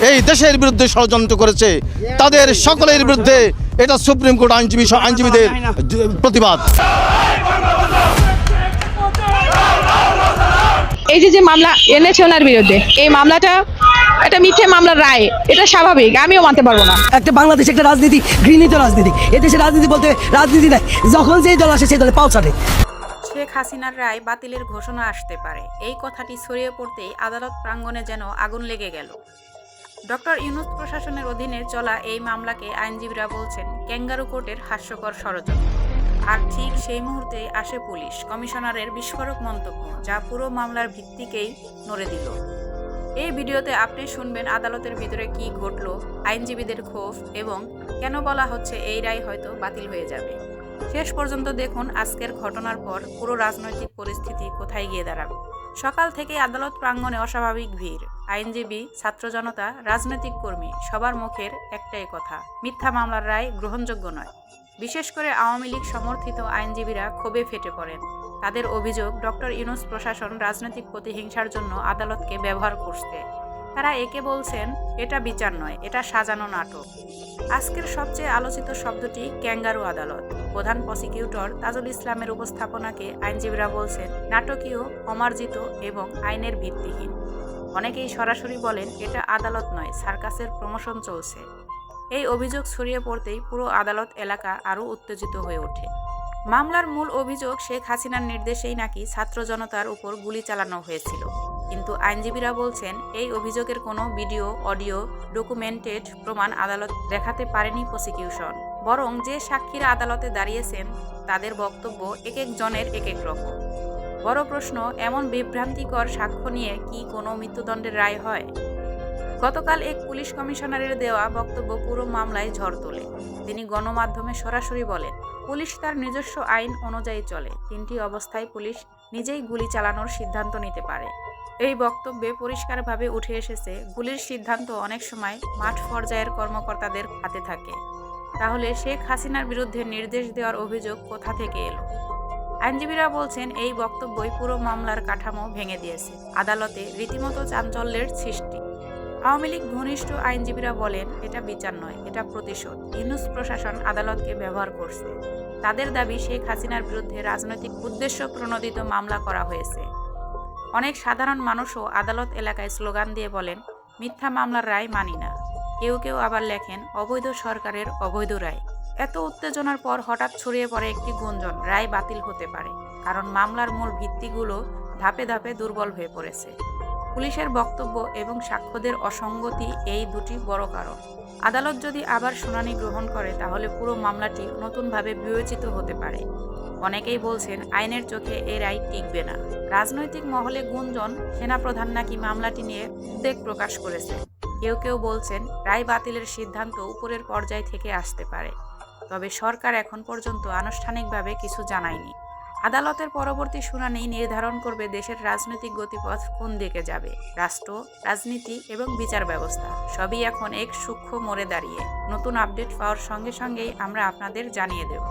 এই দেশের বিরুদ্ধে ষড়যন্ত্র করেছে তাদের সকলের বিরুদ্ধে এটা সুপ্রিম কোর্ট আইনজীবীদের প্রতিবাদ। এই যে মামলা এনেছে ওনার বিরুদ্ধে, এই মামলাটা একটা মিথ্যে মামলার রায়, এটা স্বাভাবিক, আমিও মানতে পারবো না। একটা বাংলাদেশ একটা রাজনীতি, ঘৃণিত রাজনীতি। এদেশে রাজনীতি বলতে রাজনীতি নাই, যখন যে দল আসে সেই দলে পাও ছাড়ে। শেখ হাসিনার রায় বাতিলের ঘোষণা আসতে পারে, এই কথাটি ছড়িয়ে পড়তেই আদালত প্রাঙ্গণে যেন আগুন লেগে গেল। ডক্টর ইউনূস প্রশাসনের অধীনে চলা এই মামলাকে আইনজীবীরা বলছেন ক্যাঙ্গারু কোর্টের হাস্যকর ষড়যন্ত্র। আর ঠিক সেই মুহূর্তেই আসে পুলিশ কমিশনারের বিস্ফোরক মন্তব্য, যা পুরো মামলার ভিত্তিকেই নড়ে দিল। এই ভিডিওতে আপনি শুনবেন আদালতের ভিতরে কি ঘটল, আইনজীবীদের ক্ষোভ এবং কেন বলা হচ্ছে এই রায় হয়তো বাতিল হয়ে যাবে। শেষ পর্যন্ত দেখুন আজকের ঘটনার পর পুরো রাজনৈতিক পরিস্থিতি কোথায় গিয়ে দাঁড়াবে। সকাল থেকে আদালত প্রাঙ্গণে অস্বাভাবিক ভিড়, আইনজীবী, ছাত্র জনতা, রাজনৈতিক কর্মী, সবার মুখের একটাই কথা, মিথ্যা মামলার রায় গ্রহণযোগ্য নয়। বিশেষ করে আওয়ামী লীগ সমর্থিত আইনজীবীরা ক্ষোভে ফেটে পড়েন। তাদের অভিযোগ, ডক্টর ইউনূস প্রশাসন রাজনৈতিক প্রতিহিংসার জন্য আদালতকে ব্যবহার করছে। তারা একে বলছেন এটা বিচার নয়, এটা সাজানো নাটক। আজকের সবচেয়ে আলোচিত শব্দটি ক্যাঙ্গারু আদালত। প্রধান প্রসিকিউটর তাজুল ইসলামের উপস্থাপনাকে আইনজীবীরা বলছেন নাটকীয়, অমার্জিত এবং আইনের ভিত্তিহীন। অনেকেই সরাসরি বলেন এটা আদালত নয়, সার্কাসের প্রমোশন চলছে। এই অভিযোগ ছড়িয়ে পড়তেই পুরো আদালত এলাকা আরও উত্তেজিত হয়ে ওঠে। মামলার মূল অভিযোগ, শেখ হাসিনার নির্দেশেই নাকি ছাত্র জনতার উপর গুলি চালানো হয়েছিল। কিন্তু আইনজীবীরা বলছেন এই অভিযোগের কোনো ভিডিও, অডিও, ডকুমেন্টেড প্রমাণ আদালত দেখাতে পারেনি প্রসিকিউশন। বরং যে সাক্ষীরা আদালতে দাঁড়িয়েছেন তাদের বক্তব্য এক একজনের এক এক রকম। বড় প্রশ্ন, এমন বিভ্রান্তিকর সাক্ষ্য নিয়ে কি কোনো মৃত্যুদণ্ডের রায় হয়? গতকাল এক পুলিশ কমিশনারের দেওয়া বক্তব্য পুরো মামলায় ঝড় তোলে। তিনি গণমাধ্যমে সরাসরি বলেন, পুলিশ তার নিজস্ব আইন অনুযায়ী চলে, 3টি অবস্থায় পুলিশ নিজেই গুলি চালানোর সিদ্ধান্ত নিতে পারে। এই বক্তব্যে পরিষ্কারভাবে উঠে এসেছে গুলির সিদ্ধান্ত অনেক সময় মাঠ পর্যায়ের কর্মকর্তাদের হাতে থাকে। তাহলে শেখ হাসিনার বিরুদ্ধে নির্দেশ দেওয়ার অভিযোগ কোথা থেকে এলো? আইনজীবীরা বলছেন এই বক্তব্যই পুরো মামলার কাঠামো ভেঙে দিয়েছে। আদালতে রীতিমতো চাঞ্চল্যের সৃষ্টি। আওয়ামী লীগ ঘনিষ্ঠ আইনজীবীরা বলেন এটা বিচার নয়, এটা প্রতিশোধ। ইউনূস প্রশাসন আদালতকে ব্যবহার করছে। তাদের দাবি শেখ হাসিনার বিরুদ্ধে রাজনৈতিক উদ্দেশ্য প্রণোদিত মামলা করা হয়েছে। অনেক সাধারণ মানুষও আদালত এলাকায় স্লোগান দিয়ে বলেন মিথ্যা মামলার রায় মানি না। কেউ কেউ আবার লেখেন অবৈধ সরকারের অবৈধ রায়। এত উত্তেজনার পর হঠাৎ ছড়িয়ে পড়ে একটি গুঞ্জন, রায় বাতিল হতে পারে, কারণ মামলার মূল ভিত্তিগুলো ধাপে ধাপে দুর্বল হয়ে পড়েছে। পুলিশের বক্তব্য এবং সাক্ষ্যদের অসঙ্গতি এই দুটি বড় কারণ। আদালত যদি আবার শুনানি গ্রহণ করে তাহলে পুরো মামলাটি নতুনভাবে বিবেচিত হতে পারে। অনেকেই বলছেন আইনের চোখে এই রায় টিকবে না। রাজনৈতিক মহলে গুঞ্জন, সেনাপ্রধান নাকি মামলাটি নিয়ে উদ্বেগ প্রকাশ করেছেন। কেউ কেউ বলছেন রায় বাতিলের সিদ্ধান্ত উপরের পর্যায় থেকে আসতে পারে। তবে সরকার এখন পর্যন্ত আনুষ্ঠানিকভাবে কিছু জানায়নি। আদালতের পরবর্তী শুনানি নির্ধারণ করবে দেশের রাজনৈতিক গতিপথ কোন দিকে যাবে। রাষ্ট্র, রাজনীতি এবং বিচার ব্যবস্থা সবই এখন এক সূক্ষ্ম মোড়ে দাঁড়িয়ে। নতুন আপডেট পাওয়ার সঙ্গে সঙ্গেই আমরা আপনাদের জানিয়ে দেব।